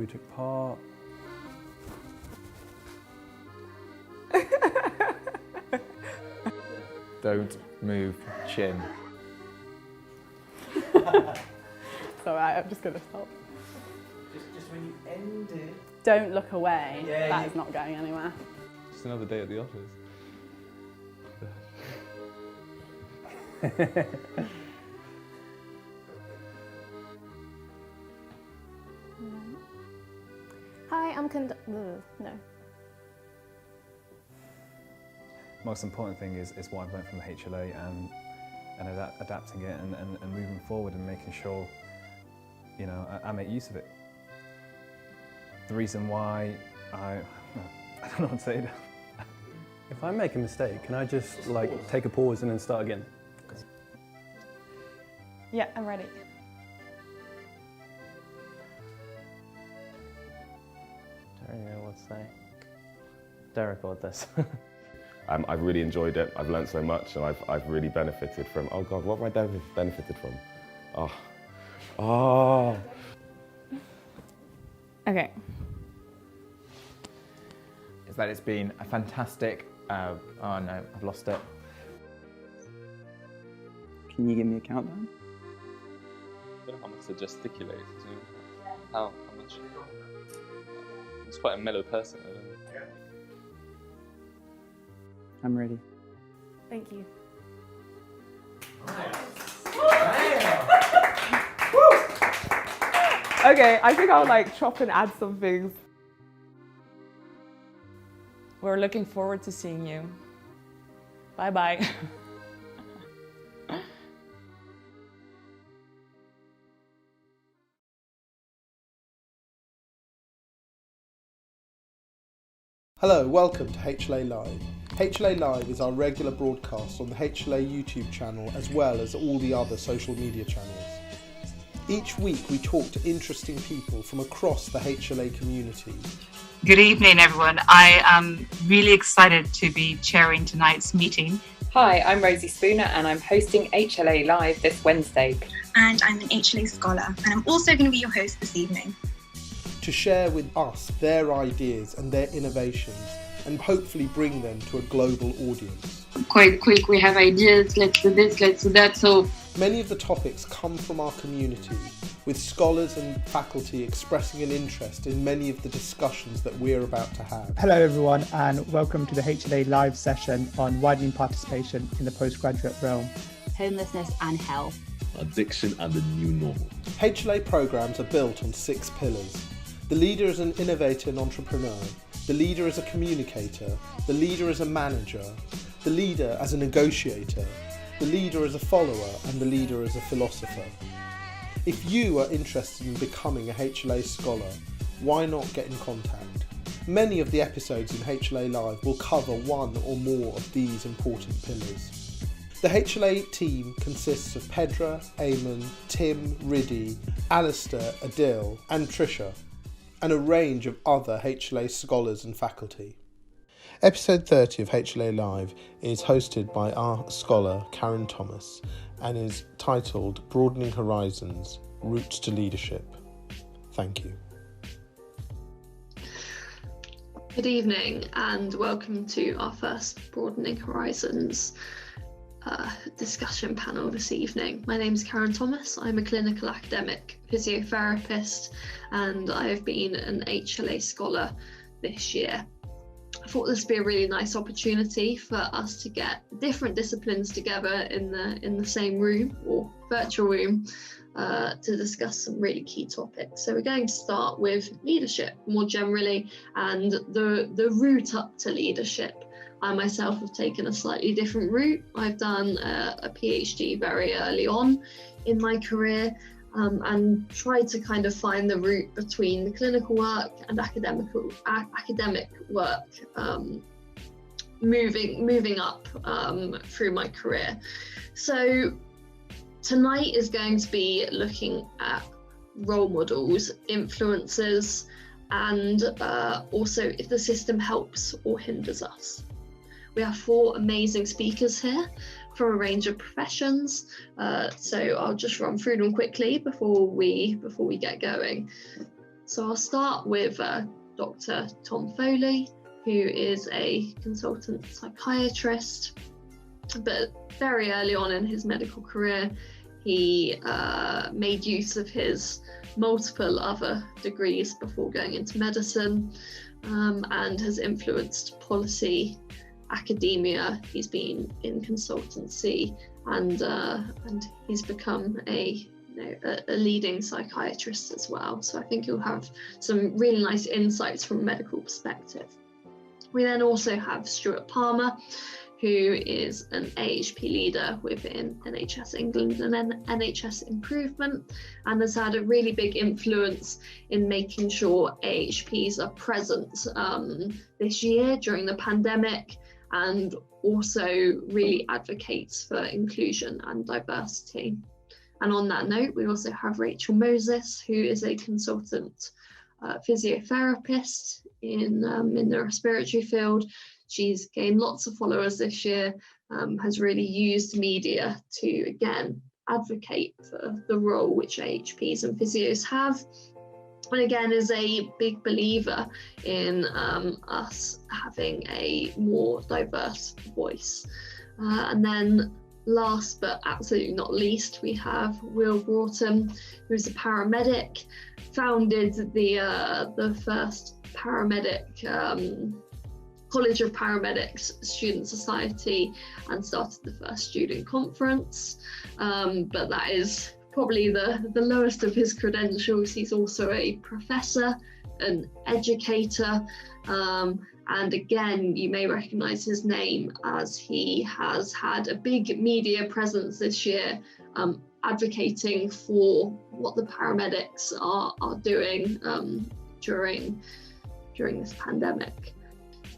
Who took part? Don't move chin. It's alright, I'm just going to stop. Just when you end it. Don't look away. Yeah, That is not going anywhere. Just another day at the office. Hi, I'm no. Most important thing is what I've learned from the HLA and adapting it and moving forward and making sure, you know, I make use of it. The reason why I don't know what to say. If I make a mistake, can I just take a pause and then start again? Yeah, I'm ready. I don't know what to say. Don't record this. I've really enjoyed it. I've learned so much, and I've really benefited from. Oh God, what have I benefited from? Oh. Okay. Is that it's been a fantastic. Oh no, I've lost it. Can you give me a countdown? I don't know how much to gesticulate. How much? He's quite a mellow person. I don't know. I'm ready. Thank you. Okay, I think I'll chop and add some things. We're looking forward to seeing you. Bye-bye. Hello, welcome to HLA Live. HLA Live is our regular broadcast on the HLA YouTube channel as well as all the other social media channels. Each week we talk to interesting people from across the HLA community. Good evening, everyone. I am really excited to be chairing tonight's meeting. Hi, I'm Rosie Spooner and I'm hosting HLA Live this Wednesday. And I'm an HLA scholar and I'm also going to be your host this evening. To share with us their ideas and their innovations and hopefully bring them to a global audience. Quite quick, we have ideas, let's do this, let's do that. So many of the topics come from our community, with scholars and faculty expressing an interest in many of the discussions that we're about to have. Hello everyone and welcome to the HLA Live session on widening participation in the postgraduate realm. Homelessness and health. Addiction and the new normal. HLA programs are built on 6 pillars. The leader is an innovator and entrepreneur. The leader is a communicator. The leader is a manager. The leader as a negotiator. The leader as a follower. And the leader as a philosopher. If you are interested in becoming a HLA scholar, why not get in contact? Many of the episodes in HLA Live will cover one or more of these important pillars. The HLA team consists of Pedra, Eamon, Tim, Riddy, Alistair, Adil and Trisha, and a range of other HLA scholars and faculty. Episode 30 of HLA Live is hosted by our scholar Karen Thomas and is titled Broadening Horizons, Routes to Leadership. Thank you. Good evening and welcome to our first Broadening Horizons discussion panel this evening. My name is Karen Thomas. I'm a clinical academic physiotherapist and I have been an HLA scholar this year. I thought this would be a really nice opportunity for us to get different disciplines together in the same room or virtual room to discuss some really key topics. So we're going to start with leadership more generally and the route up to leadership. I myself have taken a slightly different route. I've done a PhD very early on in my career and tried to kind of find the route between the clinical work and academic work, moving up through my career. So tonight is going to be looking at role models, influences, and also if the system helps or hinders us. We have 4 amazing speakers here from a range of professions, so I'll just run through them quickly before we get going. So I'll start with Dr. Tom Foley, who is a consultant psychiatrist, but very early on in his medical career, he made use of his multiple other degrees before going into medicine, and has influenced policy, academia. He's been in consultancy, and he's become a leading psychiatrist as well. So I think he'll have some really nice insights from a medical perspective. We then also have Stuart Palmer, who is an AHP leader within NHS England and NHS Improvement, and has had a really big influence in making sure AHPs are present this year during the pandemic, and also really advocates for inclusion and diversity. And on that note, we also have Rachel Moses, who is a consultant physiotherapist in the respiratory field. She's gained lots of followers this year, has really used media to, again, advocate for the role which AHPs and physios have. And again, is a big believer in us having a more diverse voice. And then last but absolutely not least, we have Will Broughton, who's a paramedic, founded the first paramedic College of Paramedics Student Society, and started the first student conference. But that is probably the lowest of his credentials. He's also a professor, an educator, and again, you may recognise his name as he has had a big media presence this year, advocating for what the paramedics are doing during this pandemic.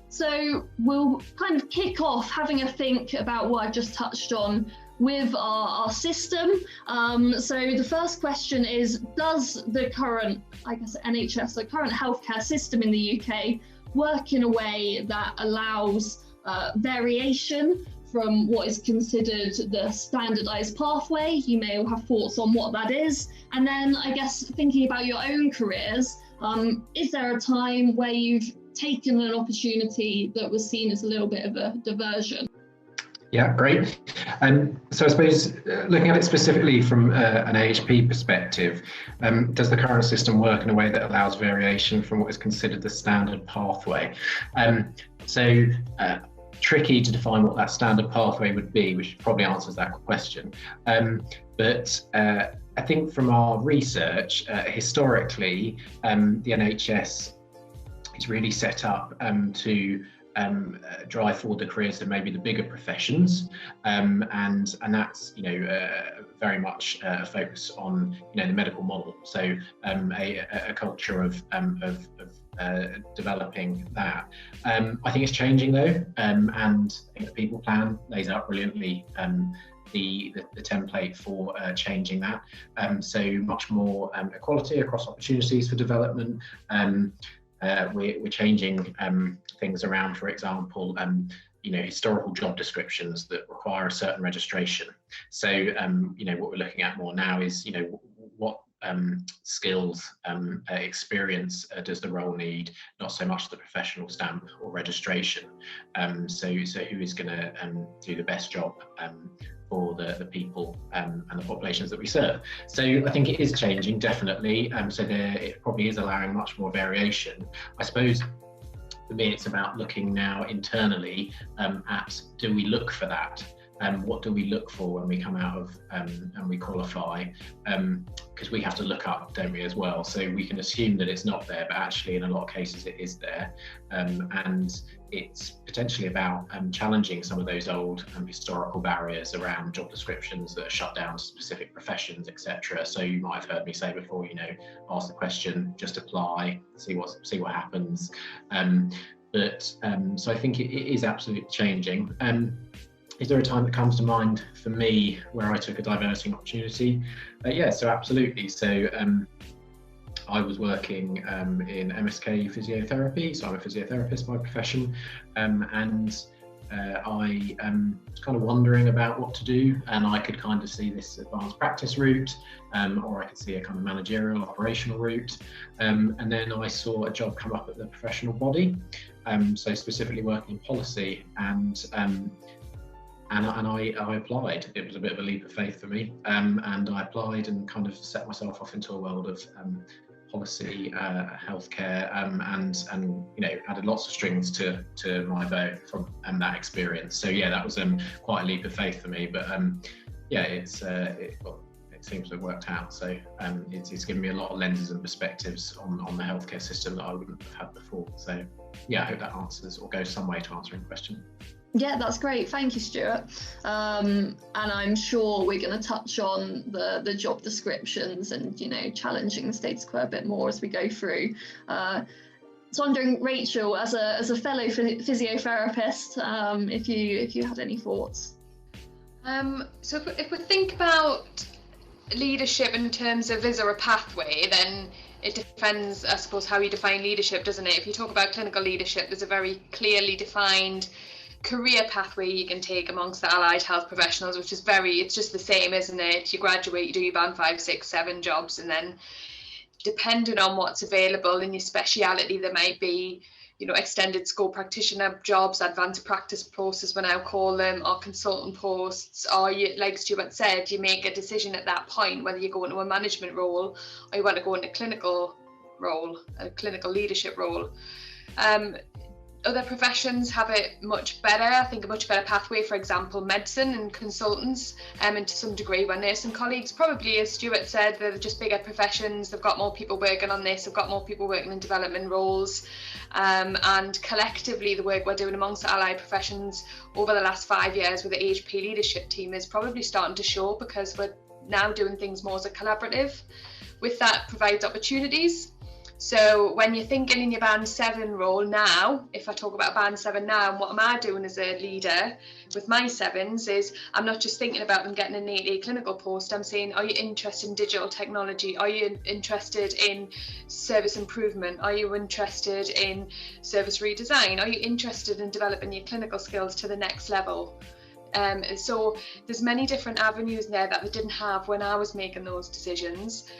So we'll kind of kick off having a think about what I've just touched on with our system. So the first question is, does the current, NHS, the current healthcare system in the UK work in a way that allows variation from what is considered the standardised pathway? You may all have thoughts on what that is. And then I guess thinking about your own careers, is there a time where you've taken an opportunity that was seen as a little bit of a diversion? Yeah, great. So I suppose looking at it specifically from an AHP perspective, does the current system work in a way that allows variation from what is considered the standard pathway? Tricky to define what that standard pathway would be, which probably answers that question. But I think from our research, historically, the NHS is really set up to drive forward the careers of maybe the bigger professions, and that's very much a focus on the medical model. So a culture of developing that. I think it's changing though, and I think the people plan lays out brilliantly the template for changing that. So much more equality across opportunities for development. We're changing things around, for example, historical job descriptions that require a certain registration. So, what we're looking at more now is, what skills, experience does the role need, not so much the professional stamp or registration. So who is going to do the best job for the people and the populations that we serve. So I think it is changing, definitely. So it probably is allowing much more variation. I suppose for me, it's about looking now internally at, do we look for that? What do we look for when we come out of and we qualify? Because we have to look up, don't we, as well? So we can assume that it's not there, but actually in a lot of cases it is there. And it's potentially about challenging some of those old historical barriers around job descriptions that are shut down to specific professions, etc. So you might have heard me say before, ask the question, just apply, see what happens. So I think it is absolutely changing. Is there a time that comes to mind for me where I took a diverting opportunity? Yeah, so absolutely. So I was working in MSK physiotherapy, so I'm a physiotherapist by profession, and I was kind of wondering about what to do, and I could kind of see this advanced practice route, or I could see a kind of managerial operational route, and then I saw a job come up at the professional body, so specifically working in policy, and I applied. It was a bit of a leap of faith for me, and I applied and kind of set myself off into a world of policy, healthcare, and added lots of strings to my bow from that experience. So yeah, that was quite a leap of faith for me. But it seems to have worked out. So it's given me a lot of lenses and perspectives on the healthcare system that I wouldn't have had before. So yeah, I hope that answers or goes some way to answering the question. Yeah, that's great. Thank you, Stuart. And I'm sure we're going to touch on the job descriptions and, challenging the status quo a bit more as we go through. So wondering, Rachel, as a fellow physiotherapist, if you had any thoughts. So if we think about leadership in terms of is there a pathway, then it depends, I suppose, how you define leadership, doesn't it? If you talk about clinical leadership, there's a very clearly defined career pathway you can take amongst the allied health professionals, which is it's just the same, isn't it? You graduate, you do your band 5, 6, 7 jobs, and then depending on what's available in your speciality, there might be, extended scope practitioner jobs, advanced practice posts as we now call them, or consultant posts, or you, like Stuart said, you make a decision at that point whether you go into a management role or you want to go into a clinical leadership role. Other professions have it much better. I think a much better pathway, for example, medicine and consultants, and to some degree my nursing colleagues, probably, as Stuart said, they're just bigger professions. They've got more people working on this. They've got more people working in development roles. And collectively, the work we're doing amongst the allied professions over the last 5 years with the HP leadership team is probably starting to show, because we're now doing things more as a collaborative. With that provides opportunities. So when you're thinking in your band 7 role now, if I talk about band 7 now, and what am I doing as a leader with my 7s is I'm not just thinking about them getting an 8A clinical post. I'm saying, are you interested in digital technology? Are you interested in service improvement? Are you interested in service redesign? Are you interested in developing your clinical skills to the next level? So there's many different avenues there that they didn't have when I was making those decisions.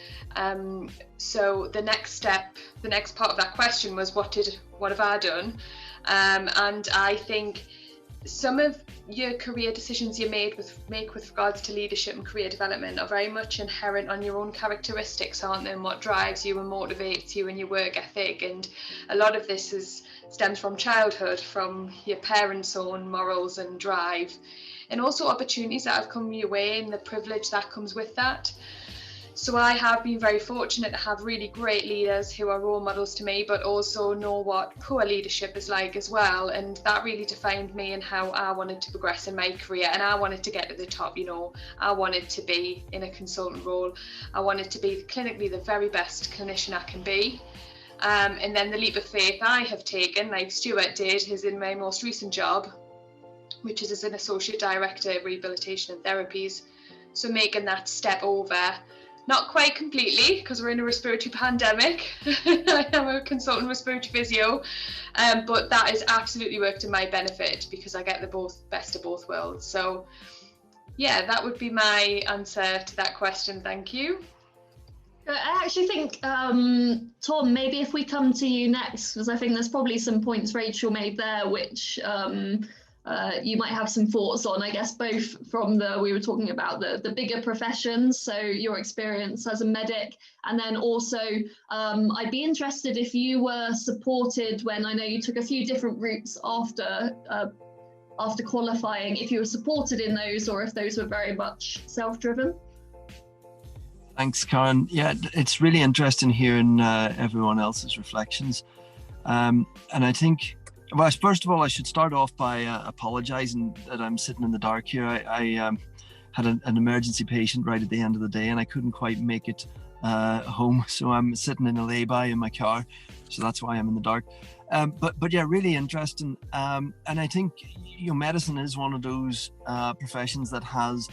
So the next step, the next part of that question was what have I done? And I think some of your career decisions you make with regards to leadership and career development are very much inherent on your own characteristics, aren't they? And what drives you and motivates you and your work ethic. And a lot of this stems from childhood, from your parents' own morals and drive, and also opportunities that have come your way and the privilege that comes with that. So I have been very fortunate to have really great leaders who are role models to me, but also know what poor leadership is like as well. And that really defined me and how I wanted to progress in my career. And I wanted to get to the top, I wanted to be in a consultant role. I wanted to be clinically the very best clinician I can be. And then the leap of faith I have taken, like Stuart did, is in my most recent job, which is as an Associate Director of Rehabilitation and Therapies. So making that step over, not quite completely, because we're in a respiratory pandemic. I am a consultant respiratory physio, but that has absolutely worked in my benefit because I get the best of both worlds. So yeah, that would be my answer to that question. Thank you. I actually think, Tom, maybe if we come to you next, because I think there's probably some points Rachel made there, which you might have some thoughts on, I guess, both from we were talking about the bigger professions, so your experience as a medic, and then also I'd be interested if you were supported when, I know you took a few different routes after qualifying, if you were supported in those or if those were very much self-driven. Thanks, Karen. Yeah, it's really interesting hearing everyone else's reflections. And I think, well, first of all, I should start off by apologising that I'm sitting in the dark here. I had an emergency patient right at the end of the day and I couldn't quite make it home. So I'm sitting in a lay-by in my car. So that's why I'm in the dark. But yeah, really interesting. And I think, medicine is one of those professions that has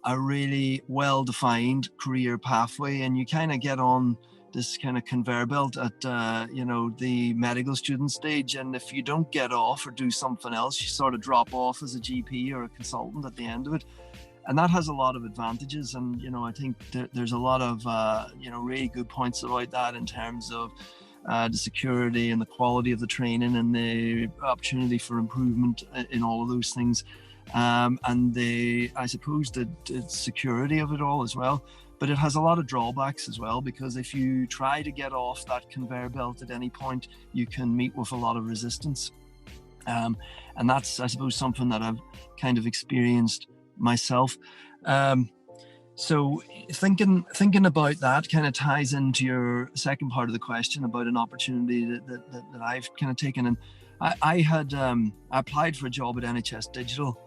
a really well-defined career pathway, and you kind of get on this kind of conveyor belt at the medical student stage, and if you don't get off or do something else, you sort of drop off as a GP or a consultant at the end of it. And that has a lot of advantages, and I think there's a lot of really good points about that in terms of the security and the quality of the training and the opportunity for improvement in all of those things, and I suppose the security of it all as well. But it has a lot of drawbacks as well, because if you try to get off that conveyor belt at any point, you can meet with a lot of resistance, and that's, I suppose, something that I've kind of experienced myself. So thinking about that kind of ties into your second part of the question about an opportunity that I've kind of taken. And I applied for a job at NHS Digital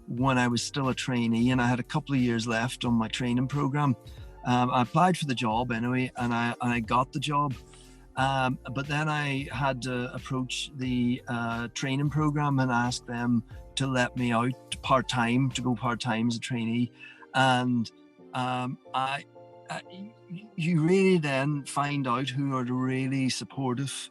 when I was still a trainee, and I had a couple of years left on my training program. I applied for the job anyway, and I got the job. But then I had to approach the training program and ask them to let me out part-time, to go part-time as a trainee. And you really then find out who are the really supportive,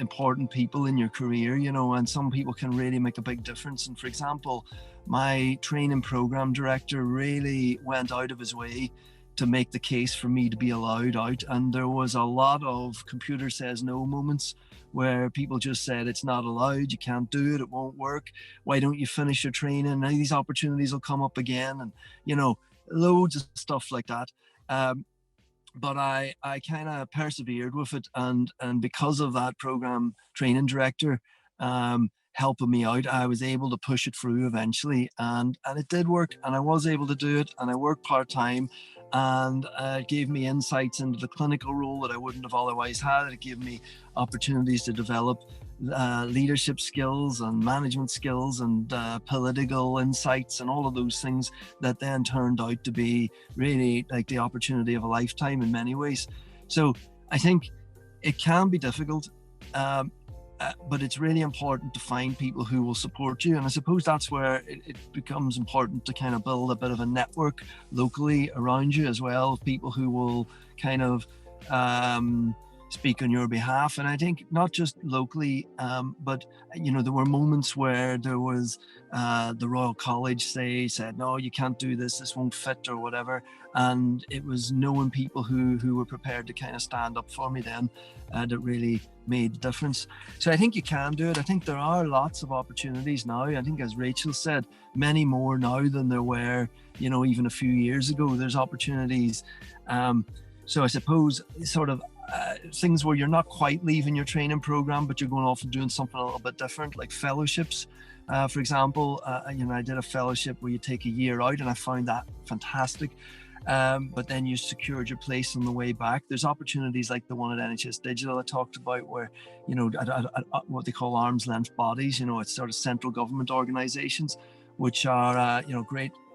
important people in your career, and some people can really make a big difference. And for example, my training program director really went out of his way to make the case for me to be allowed out. And there was a lot of computer says no moments where people just said, it's not allowed, you can't do it, it won't work, why don't you finish your training, now these opportunities will come up again, and loads of stuff like that. But I kind of persevered with it, and because of that program training director helping me out, I was able to push it through eventually, and it did work, and I was able to do it, and I worked part-time, and it gave me insights into the clinical role that I wouldn't have otherwise had. It gave me opportunities to develop leadership skills and management skills and political insights and all of those things that then turned out to be really like the opportunity of a lifetime in many ways. So I think it can be difficult, but it's really important to find people who will support you. And I suppose that's where it becomes important to kind of build a bit of a network locally around you as well, of people who will kind of speak on your behalf. And I think not just locally, but there were moments where there was the Royal College said, no, you can't do this won't fit or whatever. And it was knowing people who were prepared to kind of stand up for me then that really made the difference. So I think you can do it. I think there are lots of opportunities now. I think, as Rachel said, many more now than there were, even a few years ago. There's opportunities. So I suppose sort of things where you're not quite leaving your training program, but you're going off and doing something a little bit different, like fellowships. For example, I did a fellowship where you take a year out, and I found that fantastic. But then you secured your place on the way back. There's opportunities like the one at NHS Digital I talked about, where, what they call arm's length bodies, it's sort of central government organizations, which are,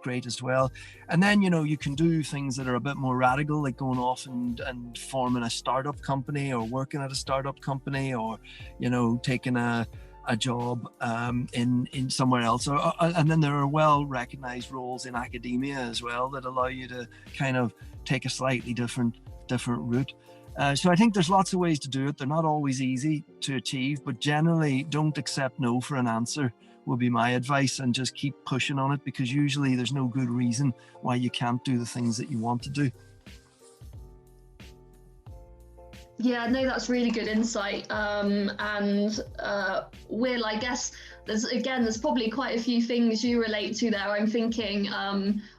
great as well. And then, you can do things that are a bit more radical, like going off and forming a startup company, or working at a startup company, or, taking a job in somewhere else, and then there are well-recognized roles in academia as well that allow you to kind of take a slightly different route. So I think there's lots of ways to do it. They're not always easy to achieve, but generally don't accept no for an answer would be my advice, and just keep pushing on it, because usually there's no good reason why you can't do the things that you want to do. Yeah, no, that's really good insight. Will, I guess there's probably quite a few things you relate to there. I'm thinking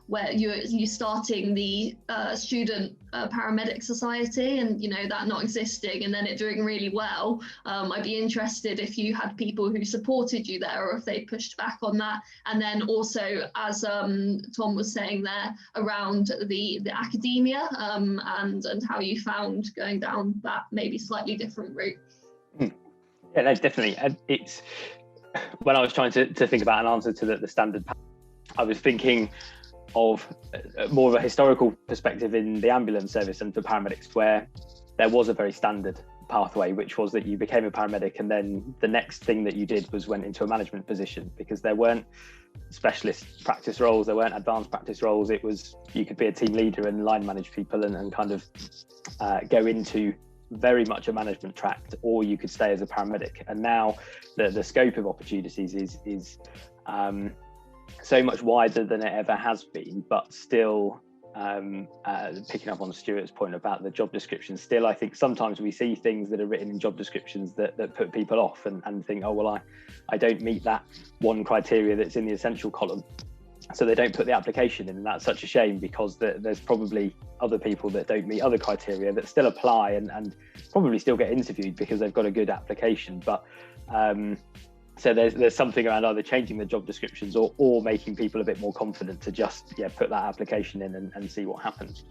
where you starting the student paramedic society, and that not existing, and then it doing really well. I'd be interested if you had people who supported you there, or if they pushed back on that. And then also, as Tom was saying there, around the academia and how you found going down that maybe slightly different route. Yeah, no, definitely. It's when I was trying to think about an answer to the standard, I was thinking of more of a historical perspective in the ambulance service and for paramedics, where there was a very standard pathway, which was that you became a paramedic and then the next thing that you did was went into a management position, because there weren't specialist practice roles, there weren't advanced practice roles. It was, you could be a team leader and line manage people and kind of go into very much a management track, or you could stay as a paramedic. And now the scope of opportunities is so much wider than it ever has been, but still picking up on Stuart's point about the job description, still I think sometimes we see things that are written in job descriptions that put people off and think, oh well, I don't meet that one criteria that's in the essential column, so they don't put the application in, and that's such a shame, because there's probably other people that don't meet other criteria that still apply and probably still get interviewed because they've got a good application. But so there's something around either changing the job descriptions or making people a bit more confident to just put that application in and see what happens.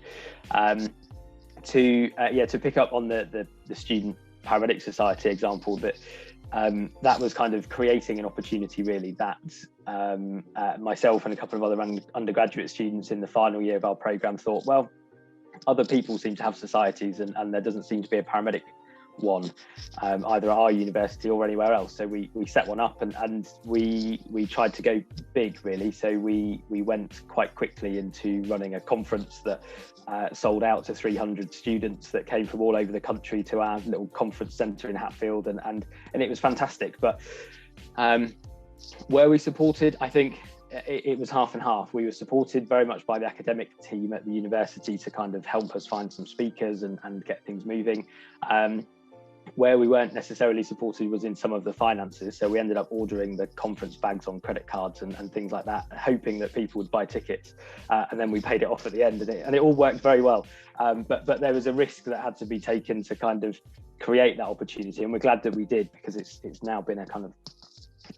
To pick up on the student paramedic society example, that was kind of creating an opportunity really that myself and a couple of other undergraduate students in the final year of our program thought, well, other people seem to have societies and there doesn't seem to be a paramedic one, either at our university or anywhere else. So we set one up and we tried to go big really. So we went quite quickly into running a conference that sold out to 300 students that came from all over the country to our little conference centre in Hatfield, and it was fantastic. But were we supported? I think it was half and half. We were supported very much by the academic team at the university to kind of help us find some speakers and get things moving. Where we weren't necessarily supported was in some of the finances. So we ended up ordering the conference bags on credit cards and things like that, hoping that people would buy tickets. And then we paid it off at the end, and it all worked very well. But there was a risk that had to be taken to kind of create that opportunity. And we're glad that we did, because it's now been a kind of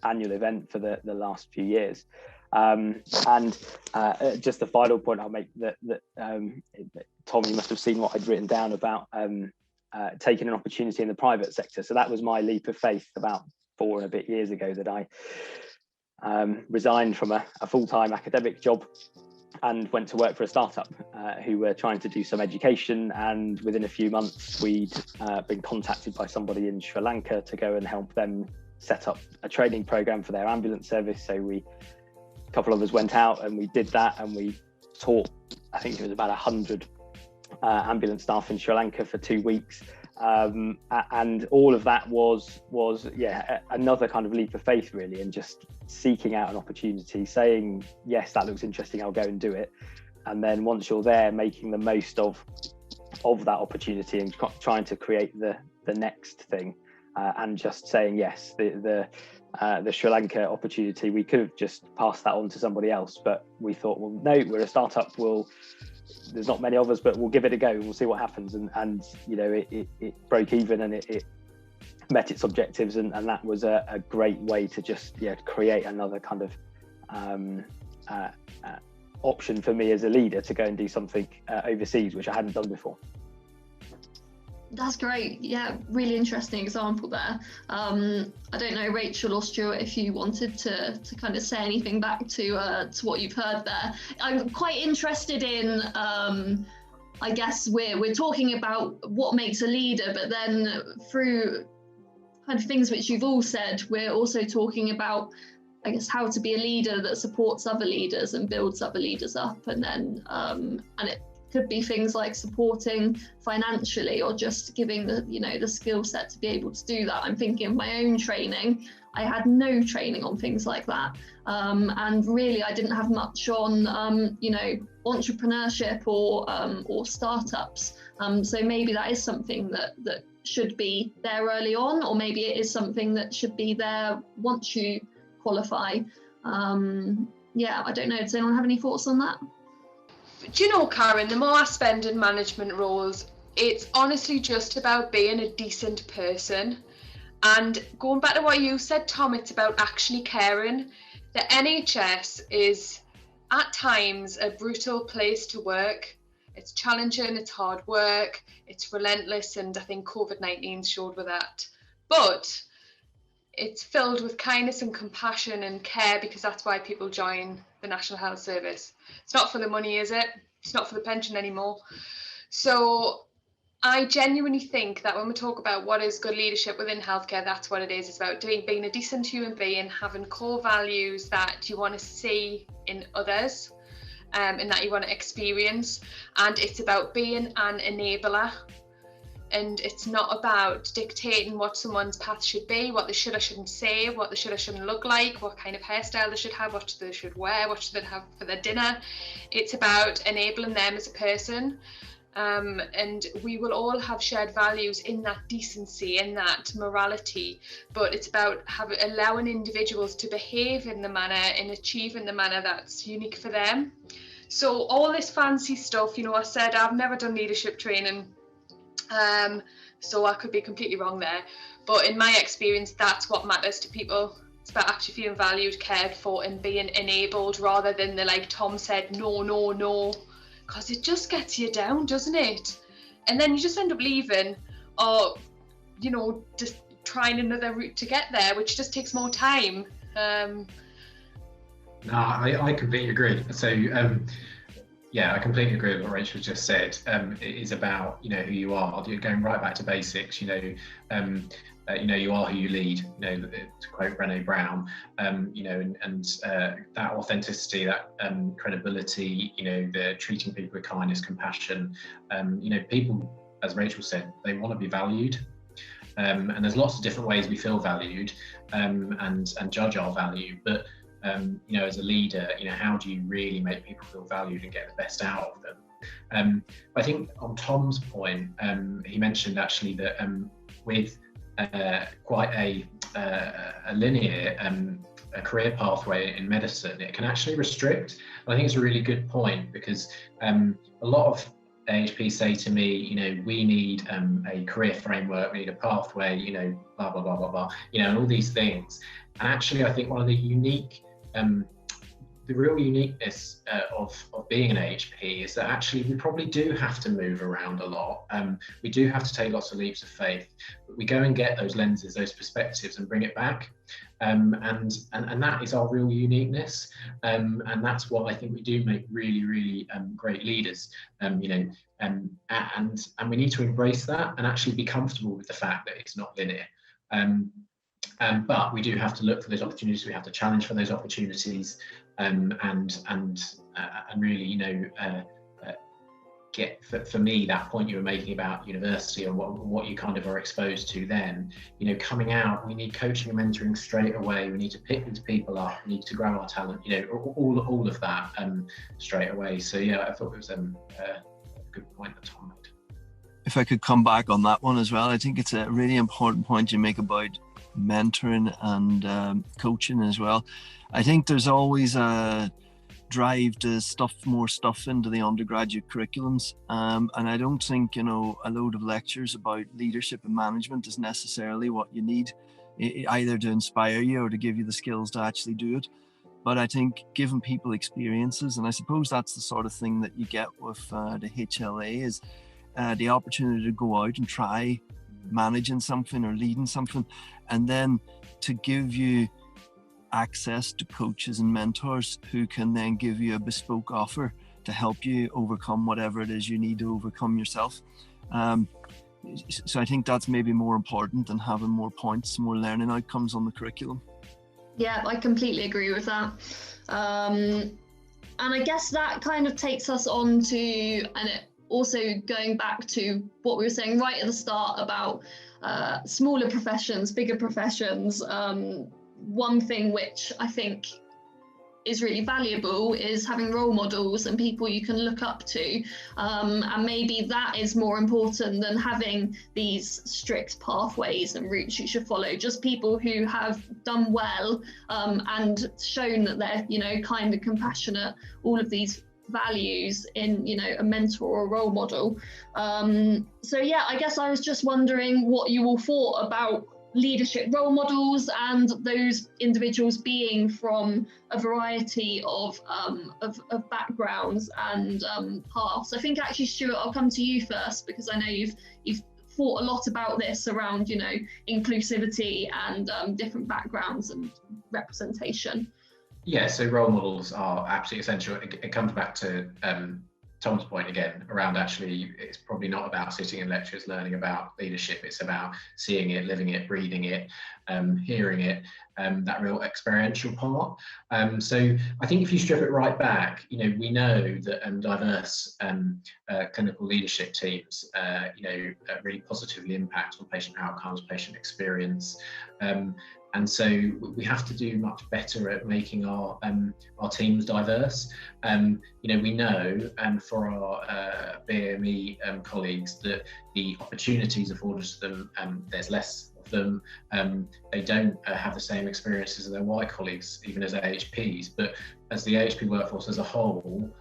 annual event for the last few years. Just the final point I'll make, that Tom, you must have seen what I'd written down about taking an opportunity in the private sector. So that was my leap of faith about 4 and a bit years ago, that I resigned from a full-time academic job and went to work for a startup who were trying to do some education. And within a few months, we'd been contacted by somebody in Sri Lanka to go and help them set up a training program for their ambulance service. So a couple of us went out and we did that, and we taught, I think it was about 100 ambulance staff in Sri Lanka for 2 weeks, and all of that was another kind of leap of faith really, and just seeking out an opportunity, saying yes, that looks interesting, I'll go and do it. And then once you're there, making the most of that opportunity and trying to create the next thing, and just saying yes. The Sri Lanka opportunity, we could have just passed that on to somebody else, but we thought, well, no, we're a startup, there's not many of us, but we'll give it a go and we'll see what happens. And it broke even, and it met its objectives, and that was a great way to just create another kind of option for me as a leader to go and do something overseas, which I hadn't done before. That's great. Yeah, really interesting example there. I don't know, Rachel or Stuart, if you wanted to kind of say anything back to what you've heard there. I'm quite interested in, I guess we're talking about what makes a leader, but then through kind of things which you've all said, we're also talking about, I guess, how to be a leader that supports other leaders and builds other leaders up. And then, and it could be things like supporting financially, or just giving the skill set to be able to do that. I'm thinking of my own training. I had no training on things like that, and really I didn't have much on entrepreneurship or startups. So maybe that is something that should be there early on, or maybe it is something that should be there once you qualify. I don't know. Does anyone have any thoughts on that? Do you know, Karen, the more I spend in management roles, it's honestly just about being a decent person. And going back to what you said, Tom, it's about actually caring. The NHS is at times a brutal place to work. It's challenging, it's hard work, it's relentless, and I think COVID-19 showed with that. But it's filled with kindness and compassion and care, because that's why people join the National Health Service. It's not for the money, is it? It's not for the pension anymore. So I genuinely think that when we talk about what is good leadership within healthcare, that's what it is. It's about being a decent human being, having core values that you want to see in others, and that you want to experience. And it's about being an enabler. And it's not about dictating what someone's path should be, what they should or shouldn't say, what they should or shouldn't look like, what kind of hairstyle they should have, what they should wear, what should they have for their dinner. It's about enabling them as a person. And we will all have shared values in that decency, in that morality, but it's about allowing individuals to behave in the manner and achieve in the manner that's unique for them. So all this fancy stuff, you know, I said I've never done leadership training, so I could be completely wrong there, but in my experience, that's what matters to people. It's about actually feeling valued, cared for, and being enabled, rather than the, like Tom said, no, no, no. Because it just gets you down, doesn't it? And then you just end up leaving, or, you know, just trying another route to get there, which just takes more time. No, I completely agree. So, yeah, I completely agree with what Rachel just said. It is about, you know, who you are. You're going right back to basics, you know, you are who you lead, you know, to quote Brené Brown, you know, and that authenticity, that credibility, you know, the treating people with kindness, compassion, you know, people, as Rachel said, they want to be valued. And there's lots of different ways we feel valued and judge our value. But, you know, as a leader, you know, how do you really make people feel valued and get the best out of them? I think on Tom's point, he mentioned actually that with quite a linear a career pathway in medicine, it can actually restrict. And I think it's a really good point, because a lot of AHPs say to me, you know, we need a career framework, we need a pathway, you know, blah, blah, blah, blah, blah, you know, and all these things. And actually, I think one of the unique, the real uniqueness of being an AHP is that actually we probably do have to move around a lot. We do have to take lots of leaps of faith, but we go and get those lenses, those perspectives, and bring it back. And that is our real uniqueness. And that's what I think we do make really, really great leaders. You know, and we need to embrace that and actually be comfortable with the fact that it's not linear. But we do have to look for those opportunities. We have to challenge for those opportunities, and really, you know, get for me that point you were making about university and what you kind of are exposed to then. You know, coming out, we need coaching and mentoring straight away. We need to pick these people up. We need to grow our talent. You know, all of that straight away. So yeah, I thought it was a good point that Tom made. If I could come back on that one as well, I think it's a really important point you make about mentoring and coaching as well. I think there's always a drive to stuff more stuff into the undergraduate curriculums, and I don't think, you know, a load of lectures about leadership and management is necessarily what you need, either to inspire you or to give you the skills to actually do it. But I think giving people experiences, and I suppose that's the sort of thing that you get with the HLA, is the opportunity to go out and try managing something or leading something, and then to give you access to coaches and mentors who can then give you a bespoke offer to help you overcome whatever it is you need to overcome yourself. So I think that's maybe more important than having more points, more learning outcomes on the curriculum. Yeah, I completely agree with that. And I guess that kind of takes us on to, and it also going back to what we were saying right at the start about smaller professions, bigger professions. One thing which I think is really valuable is having role models and people you can look up to, and maybe that is more important than having these strict pathways and routes you should follow. Just people who have done well and shown that they're, you know, kind and compassionate, all of these values in, you know, a mentor or a role model. So yeah, I guess I was just wondering what you all thought about leadership role models and those individuals being from a variety of backgrounds and paths. I think actually, Stuart, I'll come to you first, because I know you've thought a lot about this around, you know, inclusivity and different backgrounds and representation. Yeah, so role models are absolutely essential. It comes back to Tom's point again around actually it's probably not about sitting in lectures learning about leadership, it's about seeing it, living it, breathing it, hearing it, that real experiential part. So I think if you strip it right back, we know that diverse clinical leadership teams really positively impact on patient outcomes, patient experience. And so we have to do much better at making our teams diverse. We know for our BME colleagues that the opportunities afforded to them, there's less of them. They don't have the same experiences as their white colleagues, even as AHPs. But as the AHP workforce as a whole,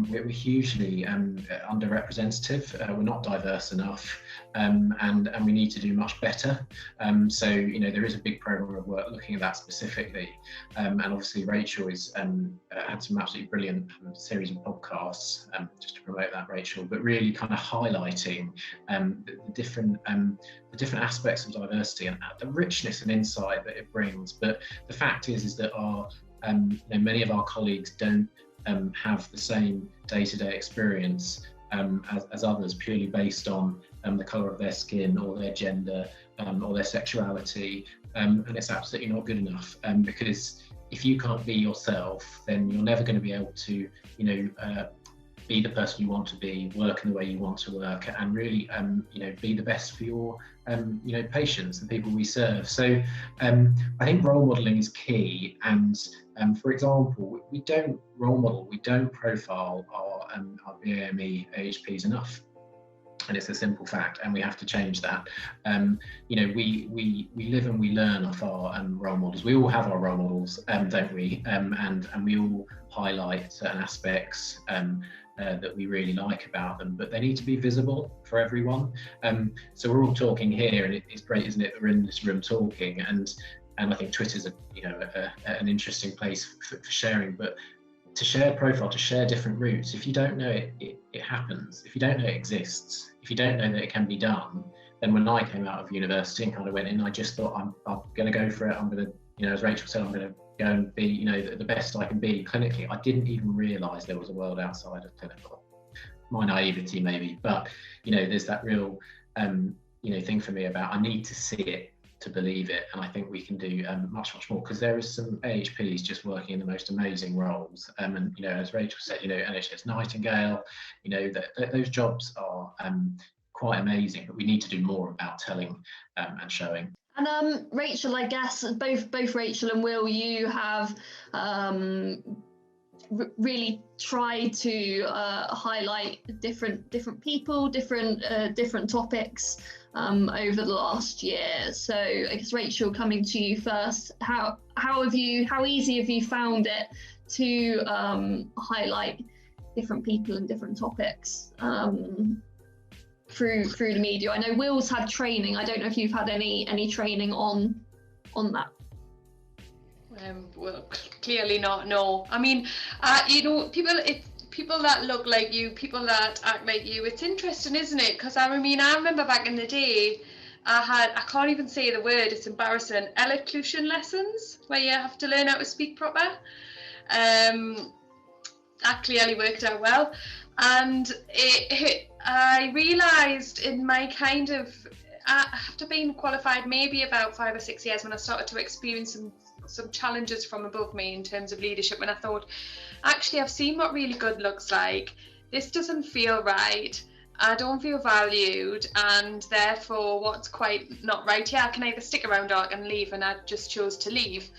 we're hugely underrepresented. We're not diverse enough, and we need to do much better. So there is a big program of work looking at that specifically, and obviously Rachel is had some absolutely brilliant series of podcasts just to promote that, Rachel. But really kind of highlighting the different aspects of diversity and the richness and insight that it brings. But the fact is that our many of our colleagues don't have the same day-to-day experience as others, purely based on the colour of their skin or their gender or their sexuality, and it's absolutely not good enough, because if you can't be yourself, then you're never going to be able to be the person you want to be, work in the way you want to work, and really be the best for your patients, the people we serve. So I think role modelling is key, and for example, we don't role model, we don't profile our BAME AHPs enough, and it's a simple fact, and we have to change that. We live and we learn off our role models. We all have our role models, don't we? And we all highlight certain aspects that we really like about them, but they need to be visible for everyone. So we're all talking here, and it's great, isn't it, that we're in this room talking, and I think Twitter's an interesting place for sharing, but to share profile, to share different routes, if you don't know it happens. If you don't know it exists, if you don't know that it can be done, then when I came out of university and kind of went in, I just thought I'm going to go for it. I'm going to, as Rachel said, I'm going to go and be, the best I can be clinically. I didn't even realise there was a world outside of clinical. My naivety maybe, but there's that real thing for me about I need to see it to believe it, and I think we can do much more, because there is some AHPs just working in the most amazing roles, and as Rachel said, NHS Nightingale, that those jobs are quite amazing, but we need to do more about telling and showing. And Rachel, I guess both Rachel and Will, you have really tried to highlight different people, different topics over the last year. So I guess Rachel, coming to you first, how easy have you found it to highlight different people and different topics through the media? I know Will's had training. I don't know if you've had any training on that. Well, clearly not. No, I mean, people that look like you, people that act like you. It's interesting, isn't it? Because I remember back in the day, I can't even say the word. It's embarrassing. Elocution lessons where you have to learn how to speak proper. That clearly worked out well, and I realised in my kind of after being qualified maybe about 5 or 6 years, when I started to experience some challenges from above me in terms of leadership, when I thought, actually, I've seen what really good looks like. This doesn't feel right. I don't feel valued, and therefore what's quite not right here, I can either stick around or I can leave, and I just chose to leave.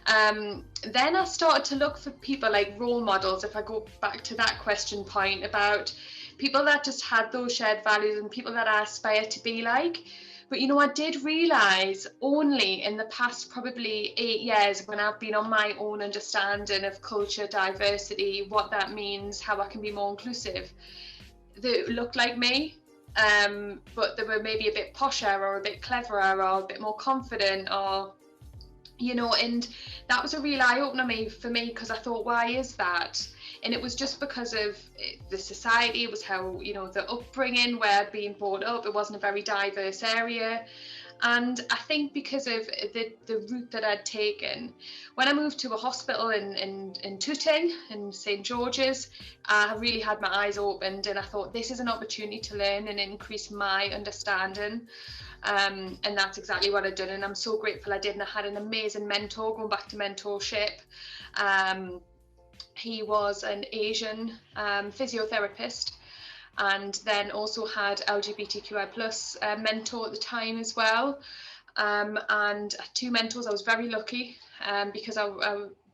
Then I started to look for people like role models, if I go back to that question point about people that just had those shared values and people that I aspire to be like. But I did realise only in the past probably 8 years, when I've been on my own understanding of culture, diversity, what that means, how I can be more inclusive, that looked like me, but they were maybe a bit posher or a bit cleverer or a bit more confident, or and that was a real eye-opener for me, because I thought, why is that? And it was just because of the society. It was how, the upbringing, where I'd been brought up. It wasn't a very diverse area. And I think because of the route that I'd taken, when I moved to a hospital in Tooting, in St George's, I really had my eyes opened, and I thought this is an opportunity to learn and increase my understanding. And that's exactly what I've done, and I'm so grateful I did. And I had an amazing mentor, going back to mentorship. He was an Asian physiotherapist, and then also had LGBTQI+ mentor at the time as well. And 2 mentors. I was very lucky because I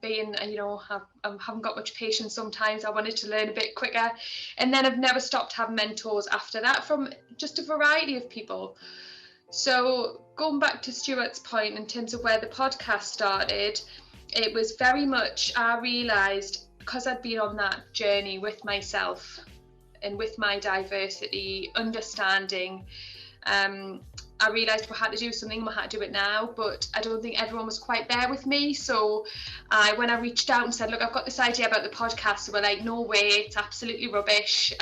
being, you know, I haven't got much patience sometimes. I wanted to learn a bit quicker. And then I've never stopped having mentors after that from just a variety of people. So going back to Stuart's point in terms of where the podcast started, it was very much, I realised, because I'd been on that journey with myself and with my diversity, understanding, I realised we had to do something, we had to do it now, but I don't think everyone was quite there with me. So when I reached out and said, look, I've got this idea about the podcast, they were like, no way, it's absolutely rubbish.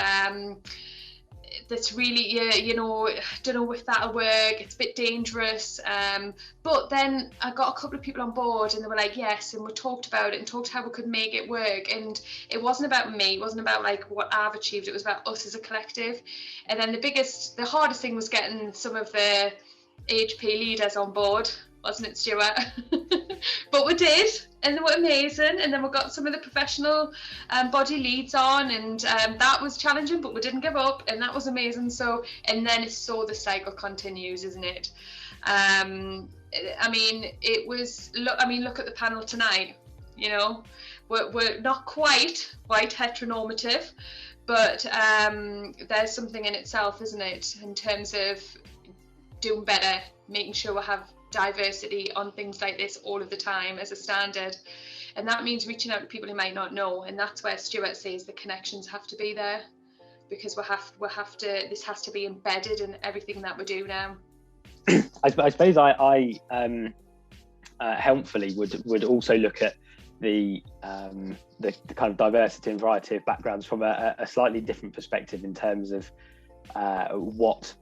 That's really, you know, don't know if that'll work, it's a bit dangerous. But then I got a couple of people on board and they were like, yes, and we talked about it and talked how we could make it work. And it wasn't about me, it wasn't about like what I've achieved, it was about us as a collective. And then the hardest thing was getting some of the HP leaders on board, wasn't it, Stuart? But we did, and they were amazing. And then we got some of the professional body leads on, and that was challenging, but we didn't give up, and that was amazing. So, and then the cycle continues, isn't it? I mean, it was, look at the panel tonight, you know, we're not quite white heteronormative, but there's something in itself, isn't it, in terms of doing better, making sure we have diversity on things like this all of the time as a standard. And that means reaching out to people who might not know, and that's where Stuart says the connections have to be there, because we have to, this has to be embedded in everything that we do now. I suppose I helpfully would also look at the kind of diversity and variety of backgrounds from a slightly different perspective in terms of what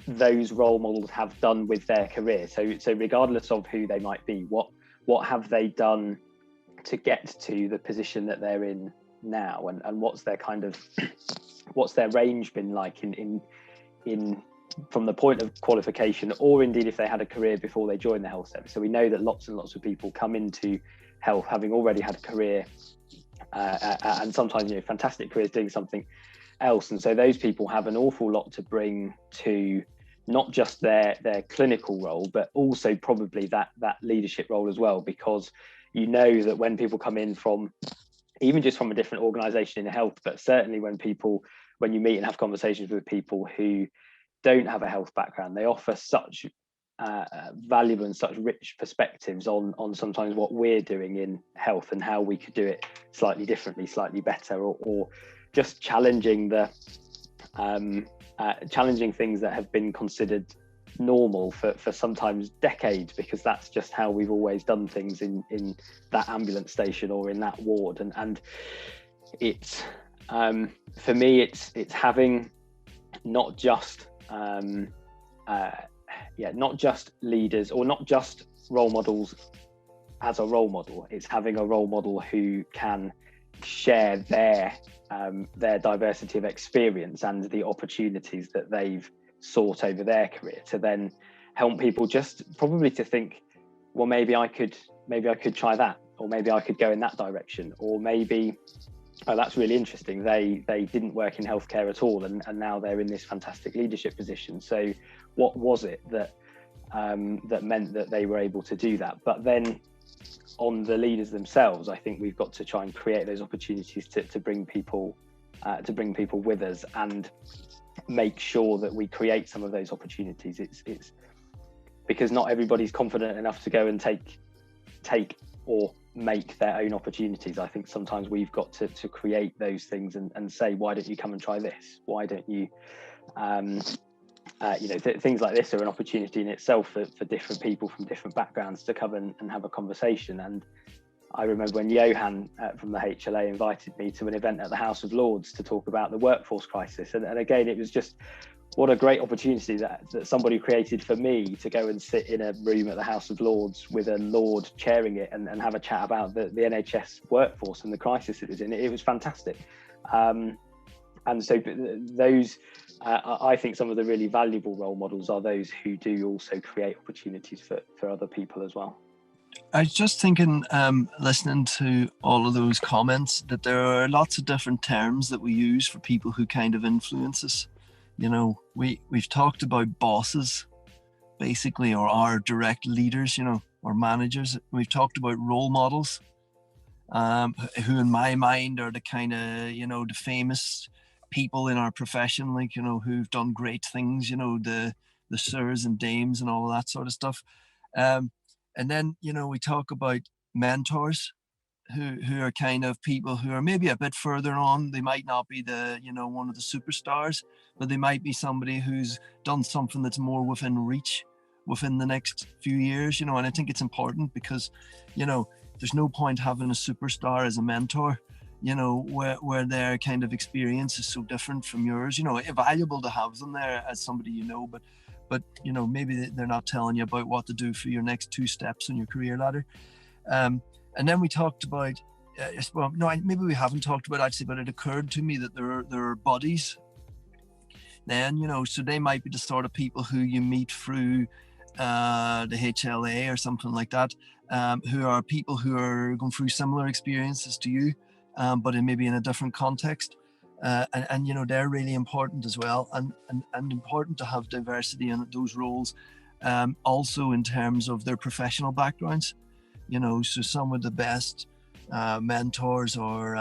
those role models have done with their career. So regardless of who they might be, what have they done to get to the position that they're in now, and what's their kind of what's their range been like in from the point of qualification, or indeed if they had a career before they joined the health service. So we know that lots and lots of people come into health having already had a career, and sometimes, you know, fantastic careers doing something else. And so those people have an awful lot to bring to not just their clinical role, but also probably that leadership role as well, because you know that when people come in from, even just from a different organization in health, but certainly when you meet and have conversations with people who don't have a health background, they offer such valuable and such rich perspectives on sometimes what we're doing in health and how we could do it slightly differently, slightly better, or just challenging challenging things that have been considered normal for sometimes decades, because that's just how we've always done things in that ambulance station or in that ward. And it's for me, it's having not just not just leaders or not just role models as a role model. It's having a role model who can share their diversity of experience and the opportunities that they've sought over their career, to then help people just probably to think, well, maybe I could try that, or maybe I could go in that direction, or maybe, oh, that's really interesting, they didn't work in healthcare at all, and now they're in this fantastic leadership position. So what was it that meant that they were able to do that? But then on the leaders themselves, I think we've got to try and create those opportunities to bring people with us, and make sure that we create some of those opportunities. It's because not everybody's confident enough to go and take or make their own opportunities. I think sometimes we've got to create those things and say, why don't you come and try this? Why don't you things like this are an opportunity in itself for different people from different backgrounds to come and have a conversation. And I remember when Johan from the HLA invited me to an event at the House of Lords to talk about the workforce crisis. And again, it was just, what a great opportunity that somebody created for me to go and sit in a room at the House of Lords with a Lord chairing it and have a chat about the NHS workforce and the crisis it was in. It was fantastic. And so those, I think some of the really valuable role models are those who do also create opportunities for other people as well. I was just thinking, listening to all of those comments, that there are lots of different terms that we use for people who kind of influence us. You know, we've talked about bosses, basically, or our direct leaders, you know, or managers. We've talked about role models, who in my mind are the kind of, you know, the famous people in our profession, like, you know, who've done great things, you know, the sirs and dames and all of that sort of stuff. And then, you know, we talk about mentors who are kind of people who are maybe a bit further on. They might not be the, you know, one of the superstars, but they might be somebody who's done something that's more within reach within the next few years, you know. And I think it's important because, you know, there's no point having a superstar as a mentor, you know, where their kind of experience is so different from yours. You know, valuable to have them there as somebody you know, but you know, maybe they're not telling you about what to do for your next 2 steps on your career ladder. And then we talked about, well, no, maybe we haven't talked about actually, but it occurred to me that there are buddies. Then, you know, so they might be the sort of people who you meet through the HLA or something like that, who are people who are going through similar experiences to you, but maybe in a different context. And you know, they're really important as well, and important to have diversity in those roles, also in terms of their professional backgrounds. You know, so some of the best mentors or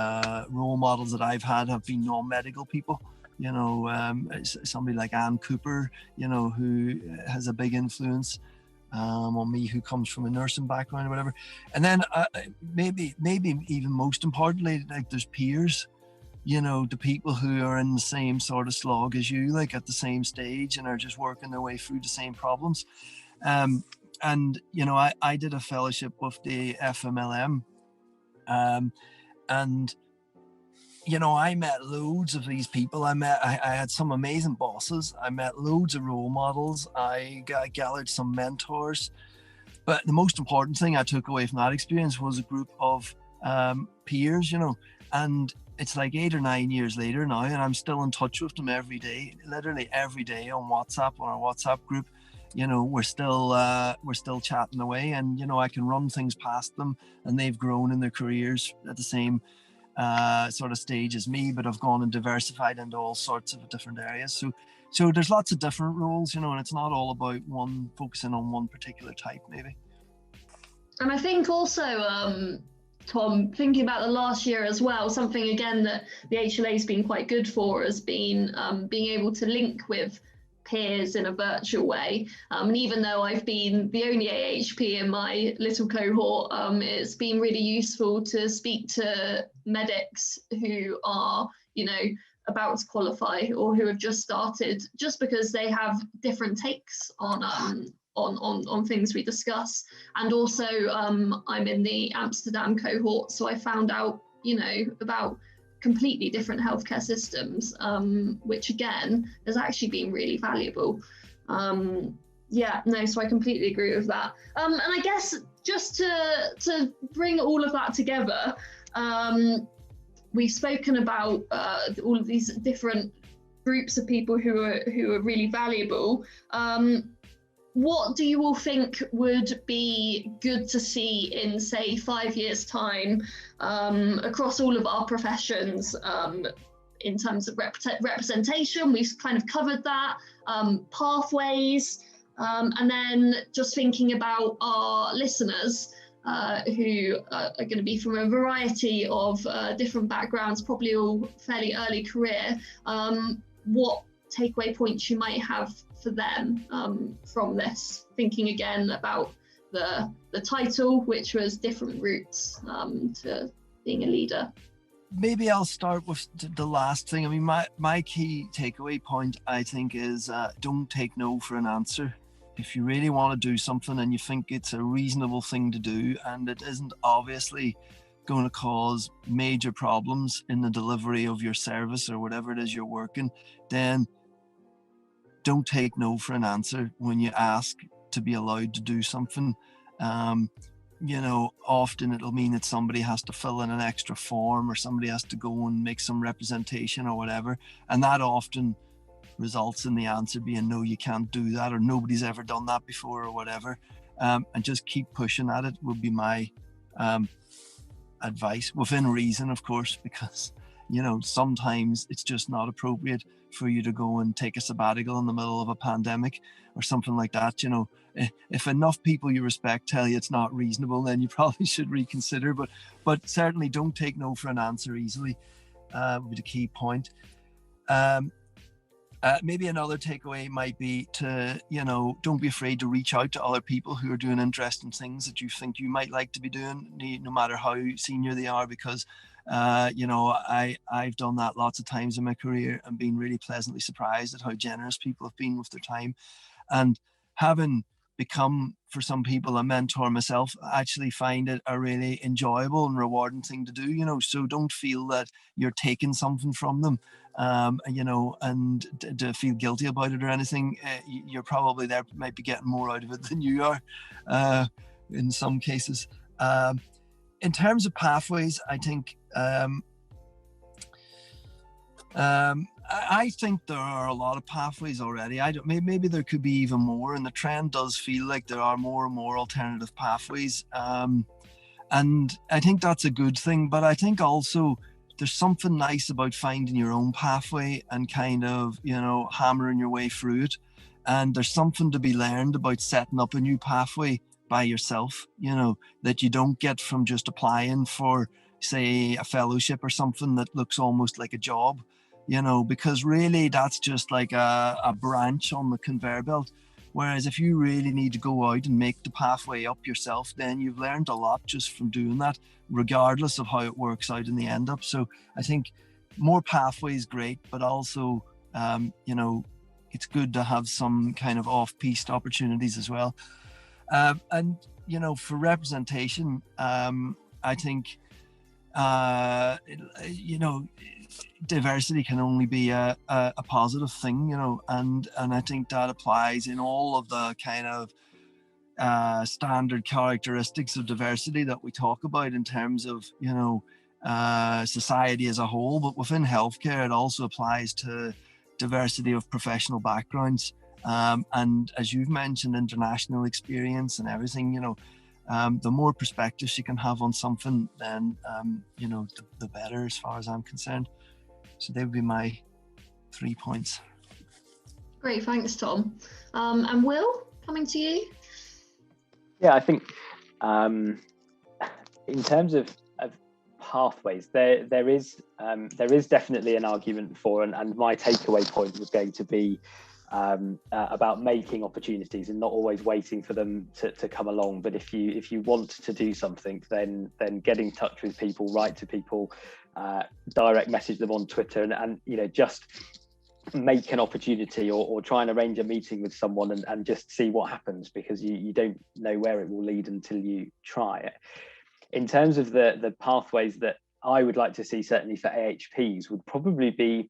role models that I've had have been non-medical people. You know, somebody like Anne Cooper, you know, who has a big influence on me, who comes from a nursing background or whatever. And then maybe even most importantly, like, there's peers. You know, the people who are in the same sort of slog as you, like at the same stage, and are just working their way through the same problems. And, you know, I did a fellowship with the FMLM, and, you know, I met loads of these people. I had some amazing bosses. I met loads of role models. I gathered some mentors. But the most important thing I took away from that experience was a group of peers, you know, and it's like 8 or 9 years later now, and I'm still in touch with them every day, literally every day on WhatsApp, on our WhatsApp group. You know, we're still chatting away, and, you know, I can run things past them, and they've grown in their careers at the same sort of stage as me, but have gone and diversified into all sorts of different areas. So there's lots of different roles, you know, and it's not all about focusing on one particular type, maybe. And I think also, Tom, thinking about the last year as well, something again that the HLA has been quite good for has been being able to link with peers in a virtual way. And even though I've been the only AHP in my little cohort, it's been really useful to speak to medics who are, you know, about to qualify or who have just started, just because they have different takes on things we discuss. And also I'm in the Amsterdam cohort, so I found out, you know, about completely different healthcare systems, which again has actually been really valuable. Yeah, no, so I completely agree with that. And I guess just to bring all of that together, we've spoken about all of these different groups of people who are really valuable. What do you all think would be good to see in, say, 5 years' time across all of our professions in terms of representation? We've kind of covered that, pathways, and then just thinking about our listeners who are going to be from a variety of different backgrounds, probably all fairly early career. What takeaway points you might have for them from this, thinking again about the title, which was different routes to being a leader? Maybe I'll start with the last thing. I mean, my key takeaway point, I think, is don't take no for an answer. if you really want to do something and you think it's a reasonable thing to do and it isn't obviously going to cause major problems in the delivery of your service or whatever it is you're working, then don't take no for an answer when you ask to be allowed to do something. You know, often it'll mean that somebody has to fill in an extra form or somebody has to go and make some representation or whatever. And that often results in the answer being, no, you can't do that, or nobody's ever done that before or whatever. And just keep pushing at it would be my advice, within reason, of course, because, you know, sometimes it's just not appropriate for you to go and take a sabbatical in the middle of a pandemic or something like that. You know, if enough people you respect tell you it's not reasonable, then you probably should reconsider, but certainly don't take no for an answer easily, would be the key point. Maybe another takeaway might be to, you know, don't be afraid to reach out to other people who are doing interesting things that you think you might like to be doing, no matter how senior they are, because you know, I've done that lots of times in my career and been really pleasantly surprised at how generous people have been with their time. And having become, for some people, a mentor myself, I actually find it a really enjoyable and rewarding thing to do, you know, so don't feel that you're taking something from them, you know, and to feel guilty about it or anything. You're probably there, might be getting more out of it than you are in some cases. In terms of pathways, I think I think there are a lot of pathways already. Maybe there could be even more, and the trend does feel like there are more and more alternative pathways, and I think that's a good thing. But I think also there's something nice about finding your own pathway and kind of, you know, hammering your way through it. And there's something to be learned about setting up a new pathway by yourself, you know, that you don't get from just applying for, say, a fellowship or something that looks almost like a job, you know, because really that's just like a branch on the conveyor belt. Whereas if you really need to go out and make the pathway up yourself, then you've learned a lot just from doing that, regardless of how it works out in the end up. So I think more pathways great, but also, you know, it's good to have some kind of off-piste opportunities as well. And, you know, for representation, I think, you know, diversity can only be a positive thing, you know, and I think that applies in all of the kind of standard characteristics of diversity that we talk about in terms of, you know, society as a whole. But within healthcare, it also applies to diversity of professional backgrounds. And as you've mentioned, international experience and everything, you know, the more perspectives you can have on something, then, you know, the better as far as I'm concerned. So they would be my 3 points. Great, thanks, Tom. And Will, coming to you. Yeah, I think in terms of pathways, there is definitely an argument for, and my takeaway point was going to be about making opportunities and not always waiting for them to come along. But if you want to do something, then get in touch with people, write to people, direct message them on Twitter, and you know, just make an opportunity or try and arrange a meeting with someone and just see what happens, because you don't know where it will lead until you try it. In terms of the pathways that I would like to see, certainly for AHPs, would probably be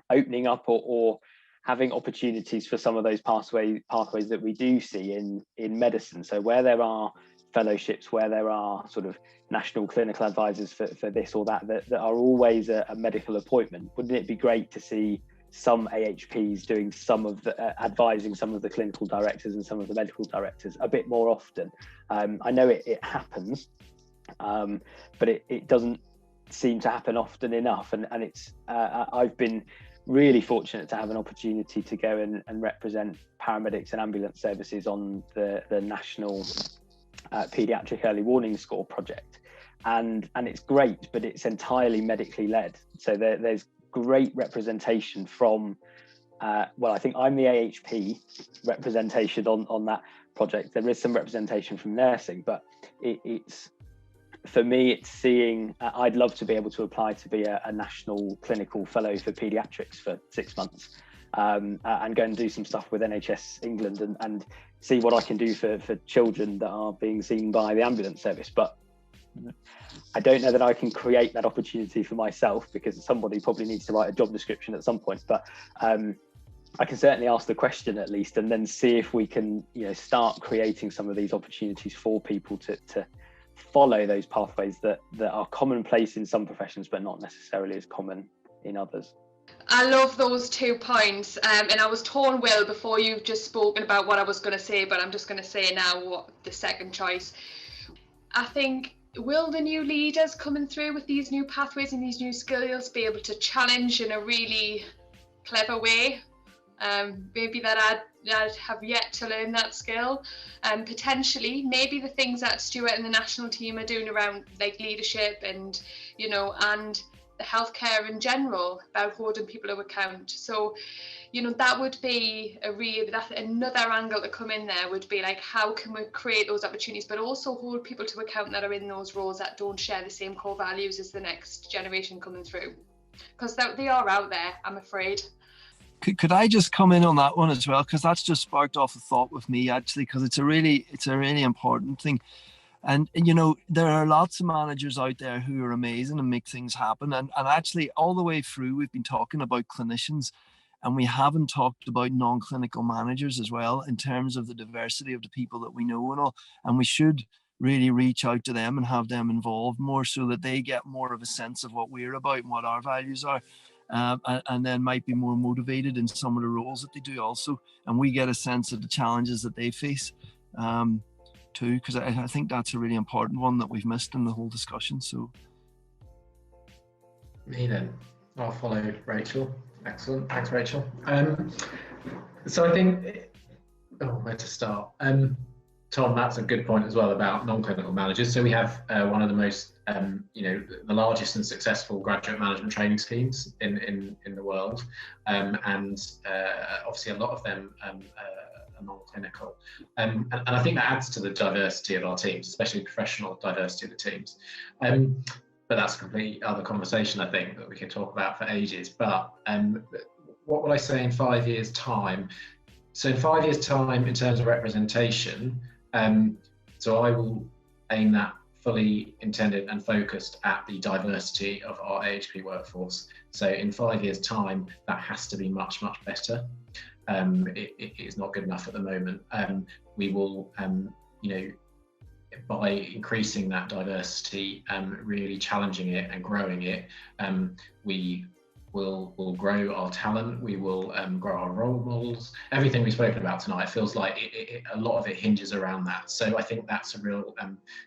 opening up or having opportunities for some of those pathways that we do see in medicine. So where there are fellowships, where there are sort of national clinical advisors for this or that are always a medical appointment, wouldn't it be great to see some AHPs doing some of the advising some of the clinical directors and some of the medical directors a bit more often? I know it happens, but it doesn't seem to happen often enough, and it's I've been really fortunate to have an opportunity to go and represent paramedics and ambulance services on the national paediatric early warning score project, and it's great, but it's entirely medically led. So there's great representation from well, I think I'm the AHP representation on that project. There is some representation from nursing, but it's for me, it's seeing, I'd love to be able to apply to be a national clinical fellow for paediatrics for 6 months. and go and do some stuff with NHS England and see what I can do for children that are being seen by the ambulance service. But I don't know that I can create that opportunity for myself, because somebody probably needs to write a job description at some point. But I can certainly ask the question at least, and then see if we can, start creating some of these opportunities for people to follow those pathways that are commonplace in some professions, but not necessarily as common in others. I love those 2 points, and I was torn, Will, before you've just spoken about what I was going to say, but I'm just going to say now what the second choice. I think, will the new leaders coming through with these new pathways and these new skills be able to challenge in a really clever way? Maybe that I'd have yet to learn that skill. Potentially, maybe the things that Stuart and the national team are doing around like leadership and, and the healthcare in general, about holding people to account. So, that would be another angle to come in there, would be like, how can we create those opportunities, but also hold people to account that are in those roles that don't share the same core values as the next generation coming through, because they are out there, I'm afraid. Could I just come in on that one as well? Because that's just sparked off a thought with me, actually, because it's a really important thing. And, there are lots of managers out there who are amazing and make things happen. And actually, all the way through, we've been talking about clinicians, and we haven't talked about non-clinical managers as well, in terms of the diversity of the people that we know and all. And we should really reach out to them and have them involved more, so that they get more of a sense of what we're about and what our values are. And then might be more motivated in some of the roles that they do also, and we get a sense of the challenges that they face too, because I think that's a really important one that we've missed in the whole discussion. So me then, I'll follow Rachel. Excellent, thanks Rachel. So I think, where to start? Tom, that's a good point as well about non-clinical managers. So we have one of the most, the largest and successful graduate management training schemes in the world, and obviously a lot of them are non-clinical, and I think that adds to the diversity of our teams, especially professional diversity of the teams. But that's a completely other conversation, I think, that we can talk about for ages. But what would I say in 5 years' time? So in 5 years' time, in terms of representation, so I will aim that fully intended and focused at the diversity of our AHP workforce. So in 5 years' time, that has to be much, much better. It is not good enough at the moment. We will, by increasing that diversity, really challenging it and growing it, we will grow our talent, we will grow our role models. Everything we've spoken about tonight feels like a lot of it hinges around that. So I think that's a real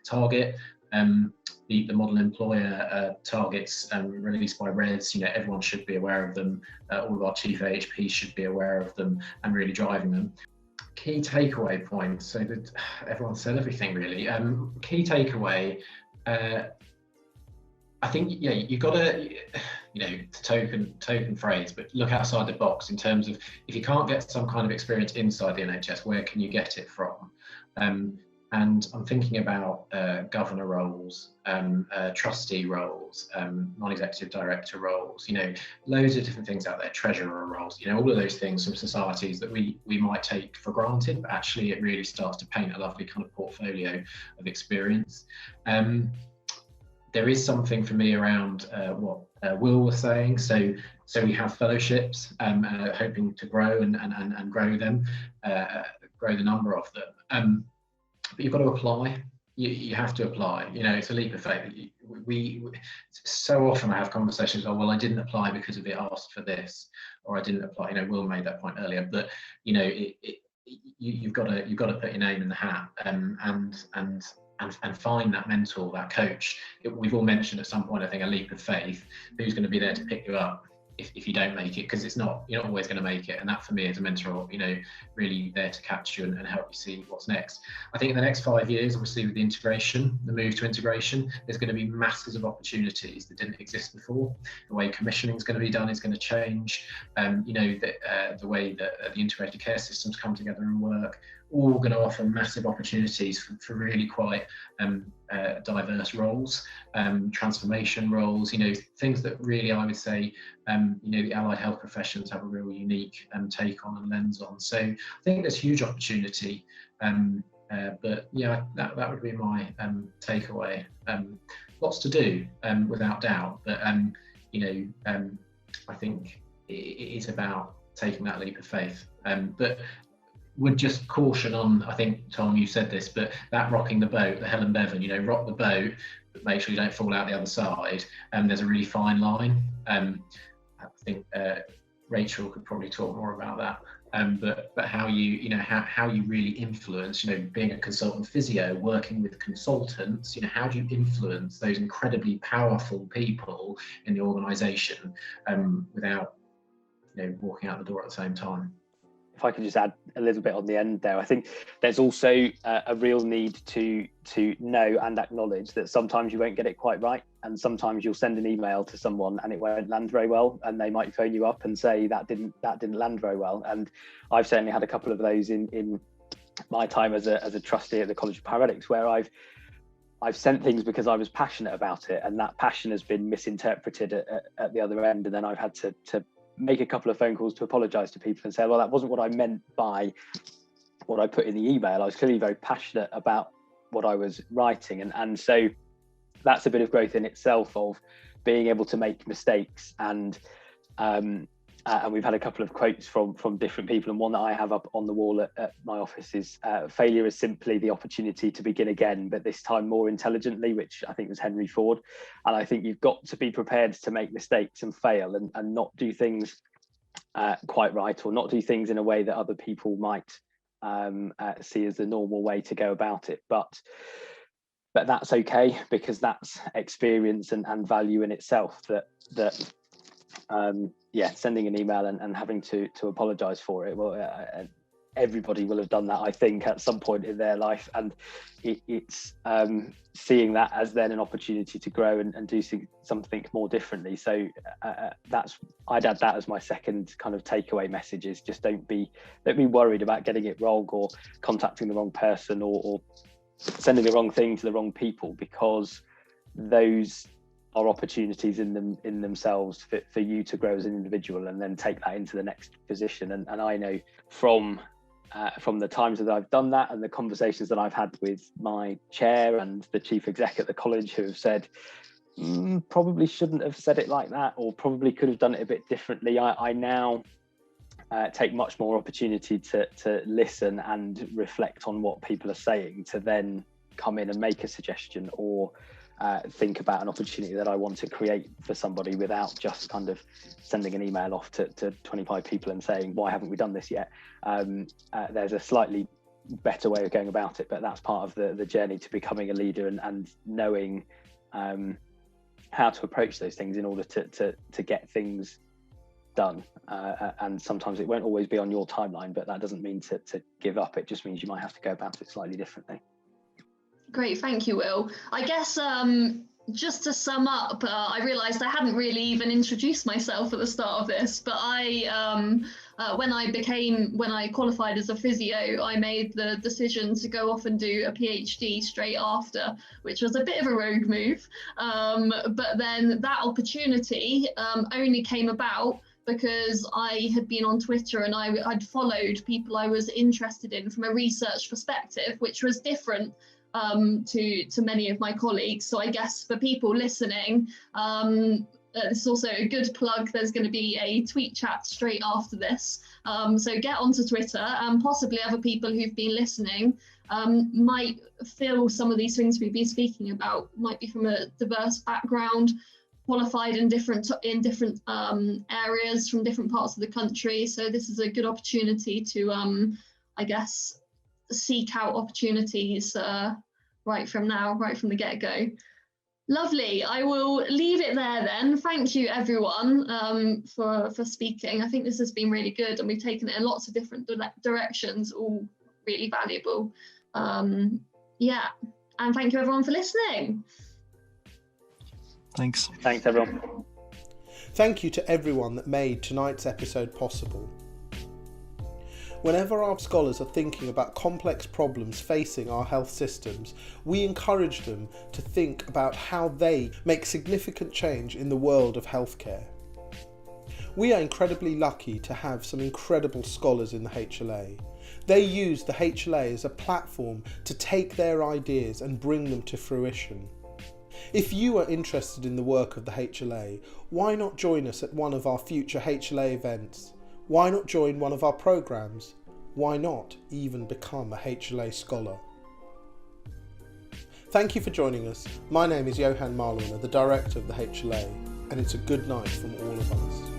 target. The model employer targets released by RES, everyone should be aware of them. All of our chief AHPs should be aware of them and really driving them. Key takeaway points, so that everyone said everything really. Key takeaway, I think, you've got to, token phrase, but look outside the box in terms of, if you can't get some kind of experience inside the NHS, where can you get it from? And I'm thinking about governor roles, trustee roles, non-executive director roles, loads of different things out there, treasurer roles, all of those things from societies that we might take for granted, but actually it really starts to paint a lovely kind of portfolio of experience. There is something for me around what Will was saying. So we have fellowships, hoping to grow and grow them, grow the number of them. But you've got to apply. You have to apply. It's a leap of faith. We so often I have conversations. Oh well, I didn't apply because of it asked for this, or I didn't apply. Will made that point earlier. But you've got to put your name in the hat and find that mentor, that coach. We've all mentioned at some point, I think, a leap of faith. Who's going to be there to pick you up if you don't make it? Because you're not always going to make it. And that for me as a mentor, really there to catch you and help you see what's next. I think in the next 5 years, obviously with the integration, the move to integration, there's going to be masses of opportunities that didn't exist before. The way commissioning is going to be done is going to change. The way that the integrated care systems come together and work. all going to offer massive opportunities for really quite diverse roles, transformation roles, things that really I would say, the allied health professions have a real unique take on and lens on. So I think there's huge opportunity, but yeah, that would be my takeaway. Lots to do, without doubt, but I think it is about taking that leap of faith. But would just caution on, I think, Tom, you said this, but that rocking the boat, the Helen Bevan, rock the boat, but make sure you don't fall out the other side. There's a really fine line. I think Rachel could probably talk more about that. But how you, how you really influence, being a consultant physio, working with consultants, how do you influence those incredibly powerful people in the organisation without, walking out the door at the same time? If I could just add a little bit on the end there, I think there's also a real need to know and acknowledge that sometimes you won't get it quite right, and sometimes you'll send an email to someone and it won't land very well, and they might phone you up and say that didn't land very well. And I've certainly had a couple of those in my time as a trustee at the College of Paramedics, where I've sent things because I was passionate about it, and that passion has been misinterpreted at the other end, and then I've had to make a couple of phone calls to apologise to people and say, well, that wasn't what I meant by what I put in the email. I was clearly very passionate about what I was writing, and so that's a bit of growth in itself, of being able to make mistakes. And we've had a couple of quotes from different people, and one that I have up on the wall at my office is, failure is simply the opportunity to begin again, but this time more intelligently, which I think was Henry Ford. And I think you've got to be prepared to make mistakes and fail, and not do things quite right, or not do things in a way that other people might see as the normal way to go about it. But that's okay, because that's experience and value in itself, that sending an email and having to apologize for it, well, everybody will have done that, I think, at some point in their life, and it's seeing that as then an opportunity to grow and do something more differently. So I'd add that as my second kind of takeaway message, is just don't be worried about getting it wrong, or contacting the wrong person, or sending the wrong thing to the wrong people, because those are opportunities in themselves for you to grow as an individual, and then take that into the next position. And I know from the times that I've done that, and the conversations that I've had with my chair and the chief exec at the college, who have said, probably shouldn't have said it like that, or probably could have done it a bit differently. I now take much more opportunity to listen and reflect on what people are saying, to then come in and make a suggestion, or think about an opportunity that I want to create for somebody, without just kind of sending an email off to 25 people and saying, why haven't we done this yet? There's a slightly better way of going about it, but that's part of the journey to becoming a leader, and knowing how to approach those things in order to get things done. And sometimes it won't always be on your timeline, but that doesn't mean to give up. It just means you might have to go about it slightly differently. Great, thank you, Will. I guess just to sum up, I realised I hadn't really even introduced myself at the start of this, but when I qualified as a physio, I made the decision to go off and do a PhD straight after, which was a bit of a rogue move. But then that opportunity only came about because I had been on Twitter, and I'd followed people I was interested in from a research perspective, which was different to many of my colleagues. So I guess for people listening, this is also a good plug. There's going to be a tweet chat straight after this. So get onto Twitter, and possibly other people who've been listening might feel some of these things we've been speaking about might be from a diverse background, qualified in different areas from different parts of the country. So this is a good opportunity to, I guess, seek out opportunities right from the get-go. Lovely. I will leave it there then. Thank you, everyone, for speaking. I think this has been really good, and we've taken it in lots of different directions, all really valuable. And thank you, everyone, for listening. Thanks. Thanks, everyone. Thank you to everyone that made tonight's episode possible. Whenever our scholars are thinking about complex problems facing our health systems, we encourage them to think about how they make significant change in the world of healthcare. We are incredibly lucky to have some incredible scholars in the HLA. They use the HLA as a platform to take their ideas and bring them to fruition. If you are interested in the work of the HLA, why not join us at one of our future HLA events? Why not join one of our programs? Why not even become a HLA scholar? Thank you for joining us. My name is Johan Marliner, the director of the HLA, and it's a good night from all of us.